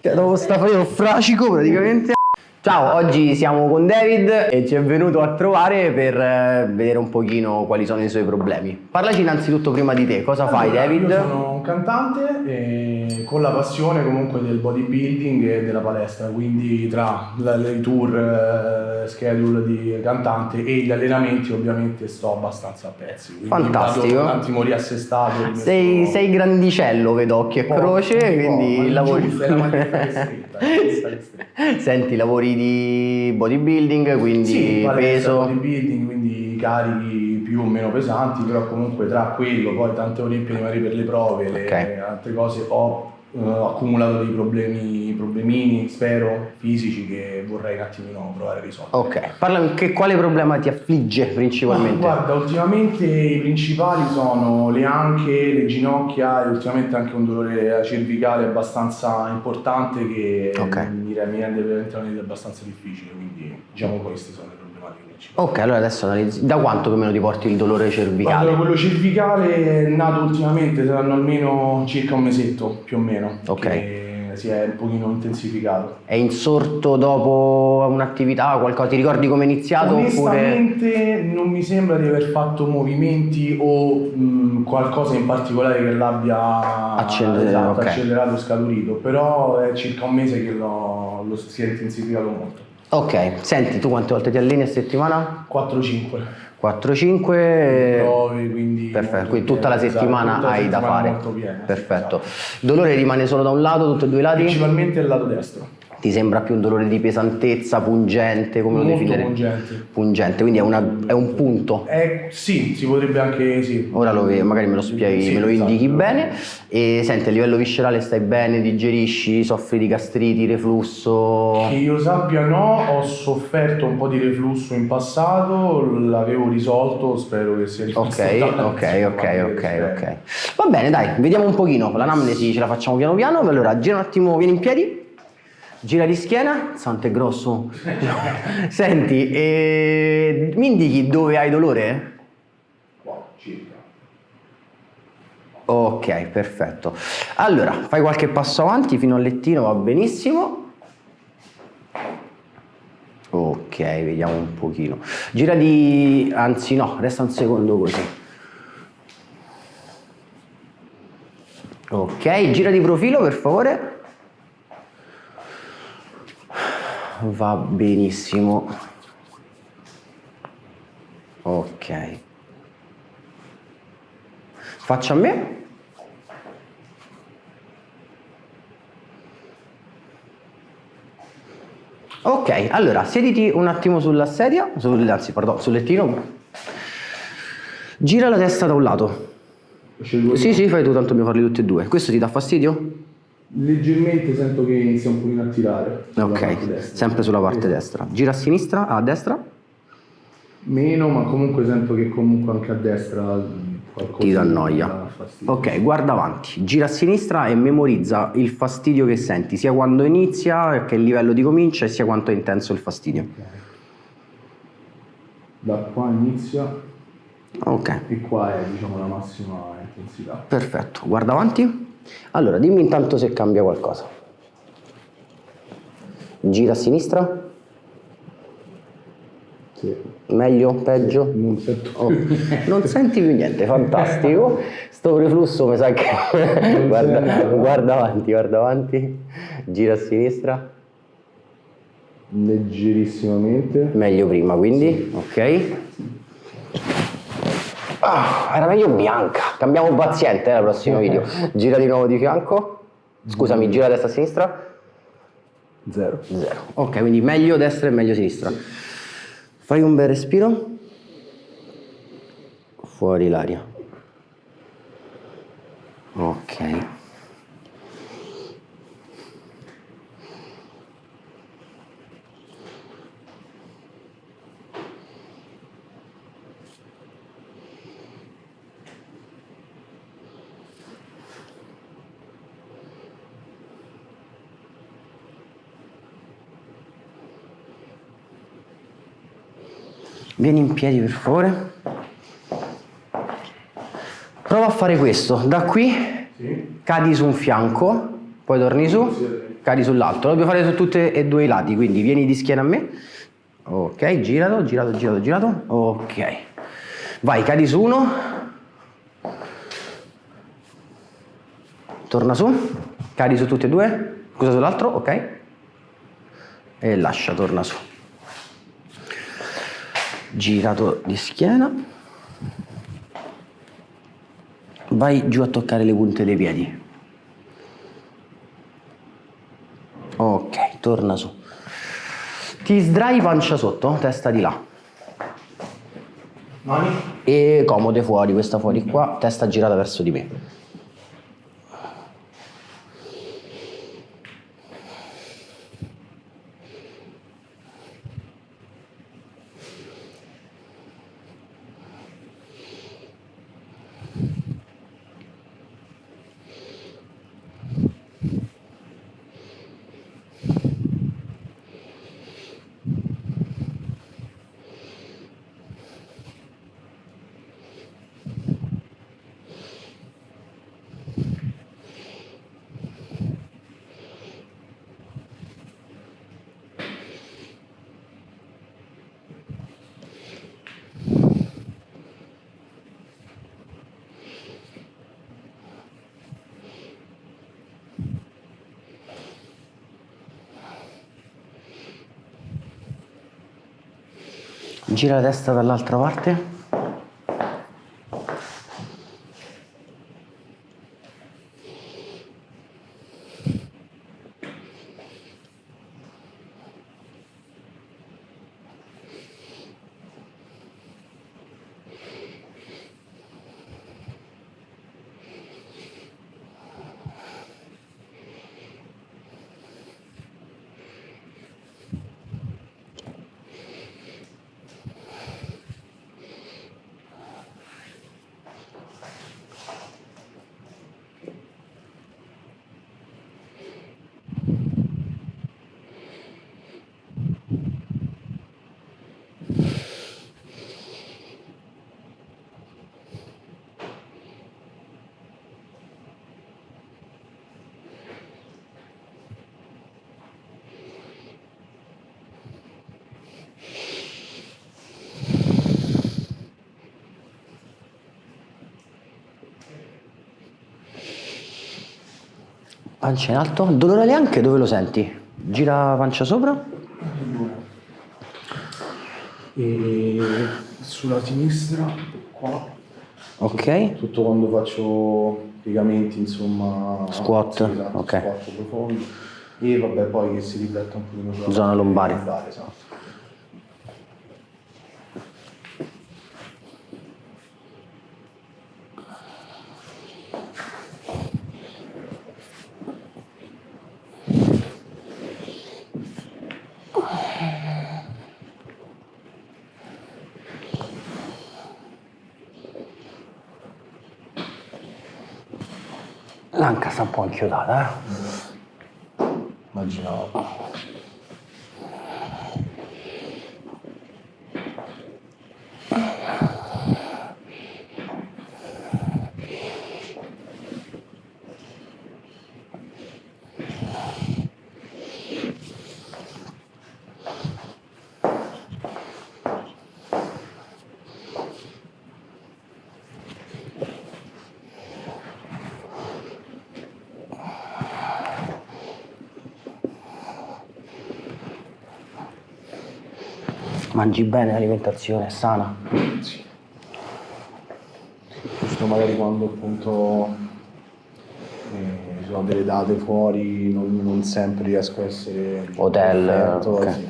Dopo sta facendo fracico praticamente. Ciao, oggi siamo con David e ci è venuto a trovare per vedere un pochino quali sono i suoi problemi. Parlaci innanzitutto prima di te, cosa fai David? Io sono un cantante con la passione comunque del bodybuilding e della palestra, quindi tra i tour, schedule di cantante e gli allenamenti ovviamente sto abbastanza a pezzi. Fantastico. Un attimo riassestato. Sei grandicello, vedo occhio e croce, quindi lavori... Giusto, è la maglietta che è scritta, Senti, lavori di bodybuilding, quindi sì, peso... bodybuilding, quindi carichi più o meno pesanti, però comunque tra quello, poi tante Olimpiadi magari per le prove, le altre cose ho accumulato dei problemini, spero, fisici che vorrei un attimino provare a risolvere. Ok, parlami, quale problema ti affligge principalmente? Guarda, ultimamente i principali sono le anche, le ginocchia e ultimamente anche un dolore cervicale abbastanza importante che mi rende veramente una vita abbastanza difficile, quindi diciamo queste sono le problematiche principali. Ok, allora adesso analizzi. Da quanto più o meno ti porti il dolore cervicale? Allora, quello cervicale è nato ultimamente, saranno almeno circa un mesetto più o meno. Ok. Che si è un pochino intensificato. È insorto dopo un'attività, qualcosa? Ti ricordi come è iniziato? Onestamente non mi sembra di aver fatto movimenti o qualcosa in particolare che l'abbia accelerato o scaturito, però è circa un mese che lo si è intensificato molto. Ok, senti, tu quante volte ti alleni a settimana? 4-5. 4-5 prove, quindi perfetto, quindi tutta la settimana hai da fare. Molto piena, perfetto. Il dolore rimane solo da un lato, tutti e due i lati? Principalmente il lato destro. Ti sembra più un dolore di pesantezza, pungente, come lo definire? Pungente. Pungente, quindi è un punto. Sì, si potrebbe anche sì. Ora lo vedo, magari me lo spieghi, me lo indichi bene. E senti, a livello viscerale stai bene, digerisci, soffri di gastriti, reflusso? Che io sappia no, ho sofferto un po' di reflusso in passato, l'avevo risolto, spero che sia risolto. Ok. Va bene, dai, vediamo un pochino, l'anamnesi ce la facciamo piano piano. Allora, gira un attimo, vieni in piedi. Gira di schiena, santo è grosso. Senti, mi indichi dove hai dolore? Qua, circa. Ok, perfetto. Allora, fai qualche passo avanti fino al lettino, va benissimo. Ok, vediamo un pochino. Anzi no, resta un secondo così. Ok, gira di profilo per favore. Va benissimo. Ok. Faccia a me. Ok, allora siediti un attimo sulla sedia, sul lettino. Gira la testa da un lato. Sì, fai tu, tanto dobbiamo farli tutti e due. Questo ti dà fastidio? Leggermente sento che inizia un pochino a tirare. Ok, sempre sulla parte destra. Gira a sinistra, a destra? Meno, ma comunque sento che comunque anche a destra qualcosa ti dà noia. Ok, guarda avanti, gira a sinistra e memorizza il fastidio che senti, sia quando inizia, che livello ti comincia, e sia quanto è intenso il fastidio. Okay. Da qua inizia. Ok. E qua è, diciamo, la massima intensità. Perfetto, guarda avanti. Allora, dimmi intanto se cambia qualcosa. Gira a sinistra? Sì. Meglio? Peggio? Non sento non senti più niente, fantastico. Sto reflusso mi sa che... guarda avanti. Gira a sinistra. Leggerissimamente. Meglio prima, quindi? Sì. Ok. Era meglio bianca. Cambiamo paziente al prossimo video. Gira di nuovo di fianco. Scusami, gira destra a sinistra. 0. Ok, quindi meglio destra e meglio sinistra. Sì. Fai un bel respiro. Fuori l'aria. Ok. Vieni in piedi per favore. Prova a fare questo. Da qui cadi su un fianco poi torni su, cadi sull'altro. Lo dobbiamo fare su tutti e due i lati, quindi vieni di schiena a me. Ok, girato. Ok. Vai, cadi su uno. Torna su, cadi su tutti e due. Scusa sull'altro, ok. E lascia, torna su. Girato di schiena. Vai giù a toccare le punte dei piedi. Ok, torna su. Ti sdrai pancia sotto, testa di là. Mani? E comode fuori, questa fuori qua, testa girata verso di me. Gira la testa dall'altra parte. Pancia in alto. Dolore alle anche dove lo senti? Gira pancia sopra. E sulla sinistra, qua. Ok. Tutto quando faccio piegamenti, insomma. Squat, Sì, esatto, ok. squat profondi. E vabbè, poi che si riflette un pochino sulla Zona lombare. esatto. L'anca sta un po' inchiodata, Immaginavo. Mangi bene, l'alimentazione è sana. Sì. Giusto magari quando appunto ci sono delle date fuori, non sempre riesco a essere Hotel, perfetto, ok. sì.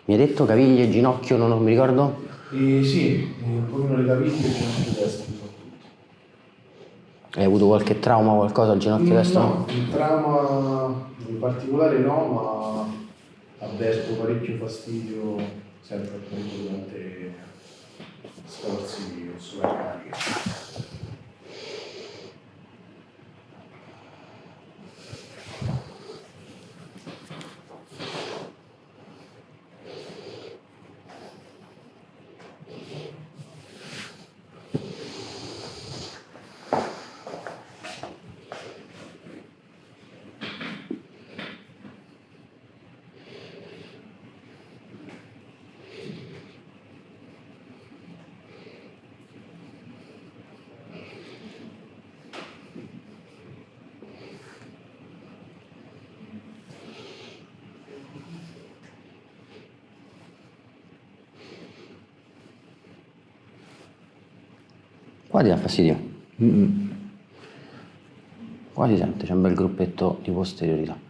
Mi hai detto caviglie, ginocchio, non mi ricordo? Sì, un pochino le caviglie e il ginocchio destro soprattutto. Hai avuto qualche trauma, qualcosa al ginocchio destro? No, un trauma in particolare no, ma avverto parecchio fastidio sempre appunto durante sforzi o sovraccariche. Qua ti dà fastidio. Qua si sente, c'è un bel gruppetto di posteriorità.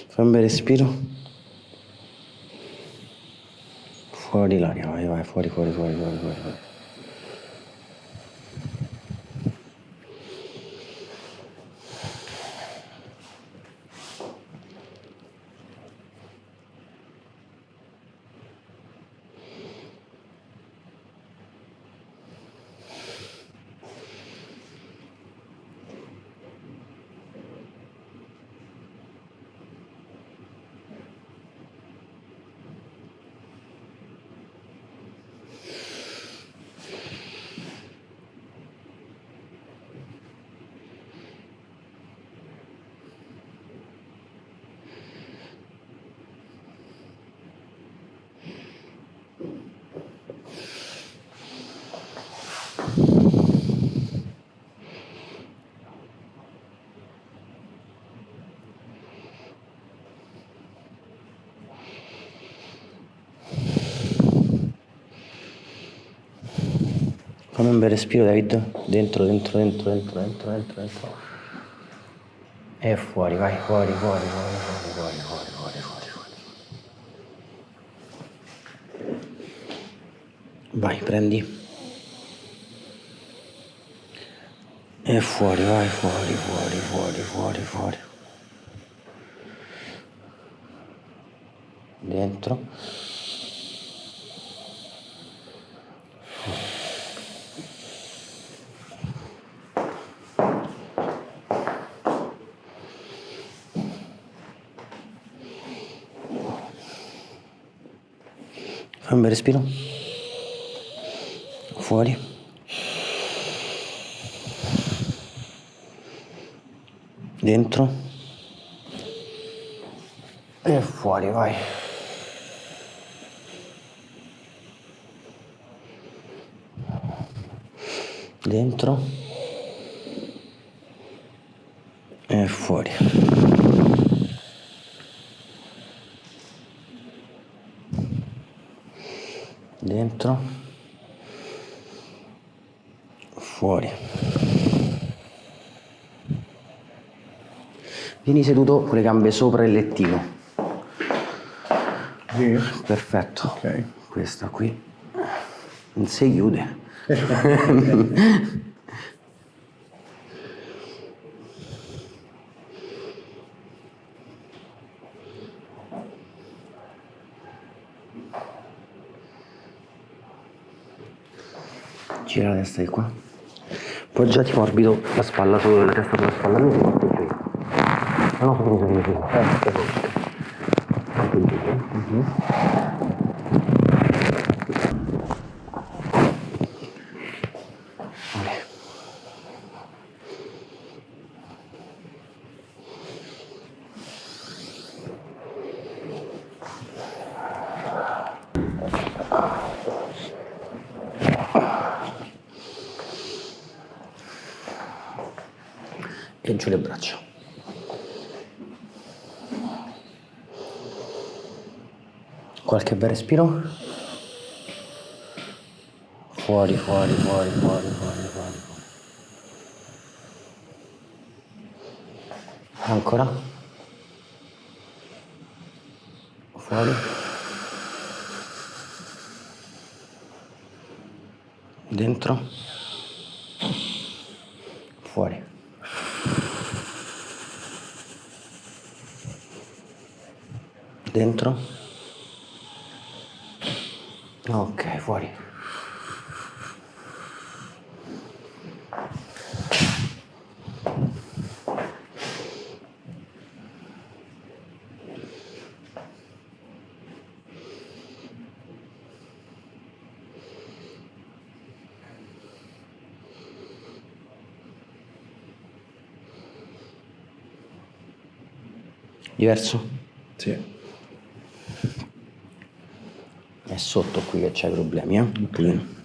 Fai un bel respiro. Fuori l'aria, vai, fuori. Fammi un bel respiro, David. Dentro. E fuori, vai, fuori. Vai, prendi. E fuori, vai, fuori. Dentro. Fai un bel respiro. Fuori. Dentro. E fuori, vai. Dentro. E fuori. Dentro. Fuori. Vieni seduto con le gambe sopra il lettino. Sì. Perfetto. Ok. Questa qui non si chiude. Gira la testa di qua. Poggiati morbido la spalla sulla testa sulla spalla mia. No, fatemi. E giù le braccia. Qualche bel respiro. Fuori. Ancora. Fuori. Dentro. Fuori. Dentro. Ok, fuori. Diverso? Sì. È sotto qui che c'hai problemi, un pochino.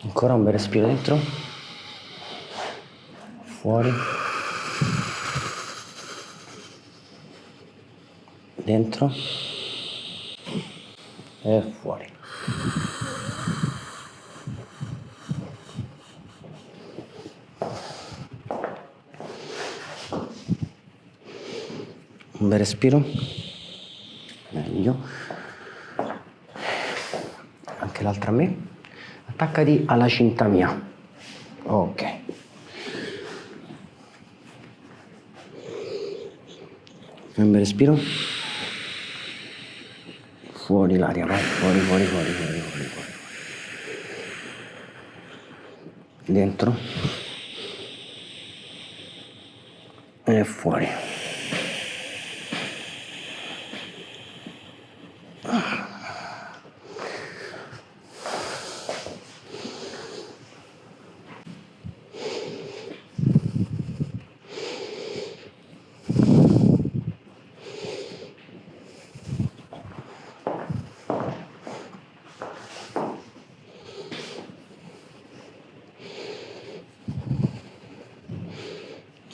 Ancora un bel respiro dentro, fuori, dentro e fuori. Un bel respiro, meglio. Anche l'altra a me. Attaccati alla cinta mia. Ok. Fai un bel respiro. Fuori l'aria, vai, fuori. Dentro. E fuori.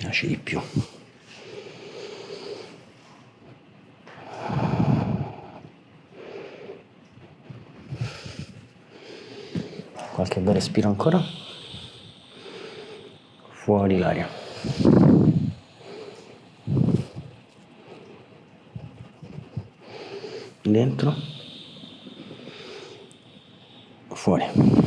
Lasci di più. Qualche bel respiro ancora. Fuori l'aria. Dentro. Fuori.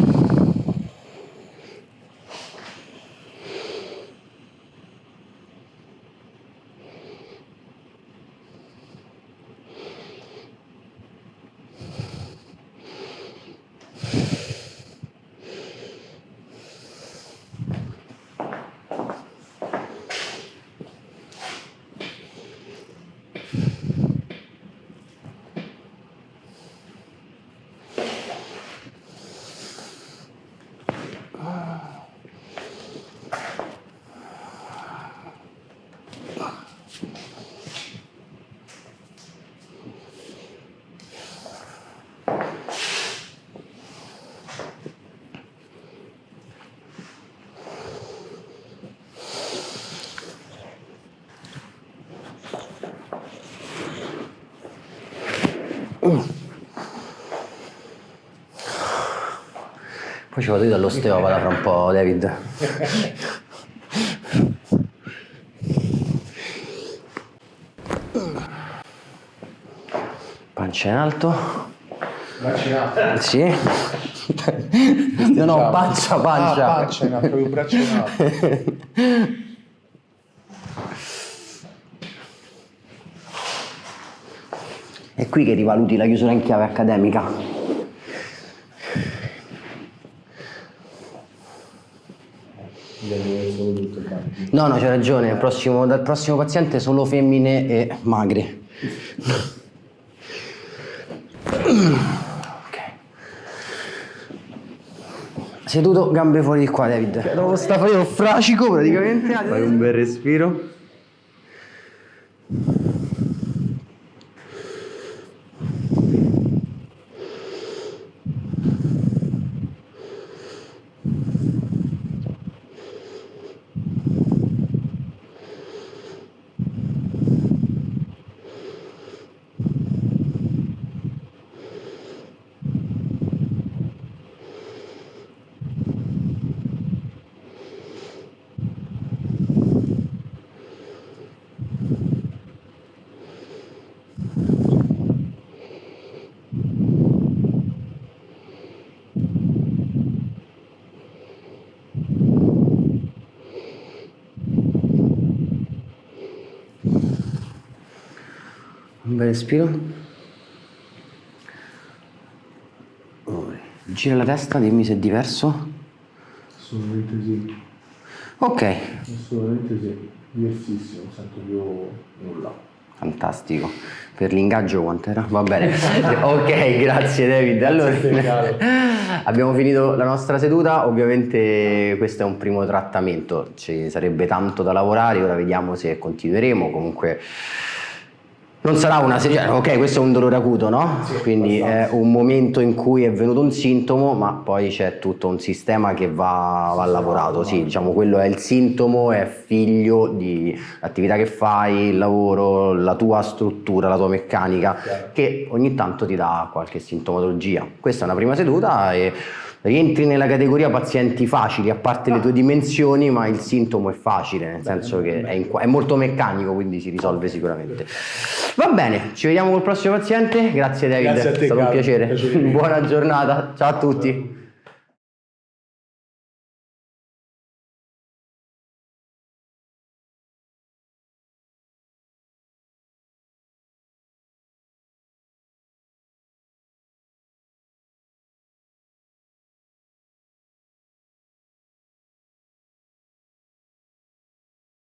Poi ci vado io dall'osteopata fra un po', David. Pancia in alto. Braccia in alto. Sì. No, pancia. Ah, pancia in alto, proprio braccia in alto. È qui che rivaluti la chiusura in chiave accademica. No, c'hai ragione. Dal prossimo paziente solo femmine e magre. Ok. Seduto, gambe fuori di qua, David. Dopo sta facendo fracico praticamente. Fai un bel respiro. Un bel respiro. Gira la testa, dimmi se è diverso. Assolutamente sì. Ok. Assolutamente sì. Diversissimo, non sento più nulla. Fantastico. Per l'ingaggio quant'era? Va bene. Ok, grazie David. Allora, abbiamo finito la nostra seduta. Ovviamente questo è un primo trattamento, ci sarebbe tanto da lavorare, ora vediamo se continueremo. Comunque non sarà una serie, ok, questo è un dolore acuto, no? Sì, quindi abbastanza. è un momento in cui è venuto un sintomo, ma poi c'è tutto un sistema che va lavorato. Sì, diciamo quello è il sintomo, è figlio di l'attività che fai, il lavoro, la tua struttura, la tua meccanica, che ogni tanto ti dà qualche sintomatologia. Questa è una prima seduta e rientri nella categoria pazienti facili, a parte le tue dimensioni, ma il sintomo è facile, nel senso che è molto meccanico, quindi si risolve sicuramente. Va bene, ci vediamo col prossimo paziente. Grazie David, Grazie a te, è stato un caro. piacere. Piacere mio. Buona giornata, ciao a tutti.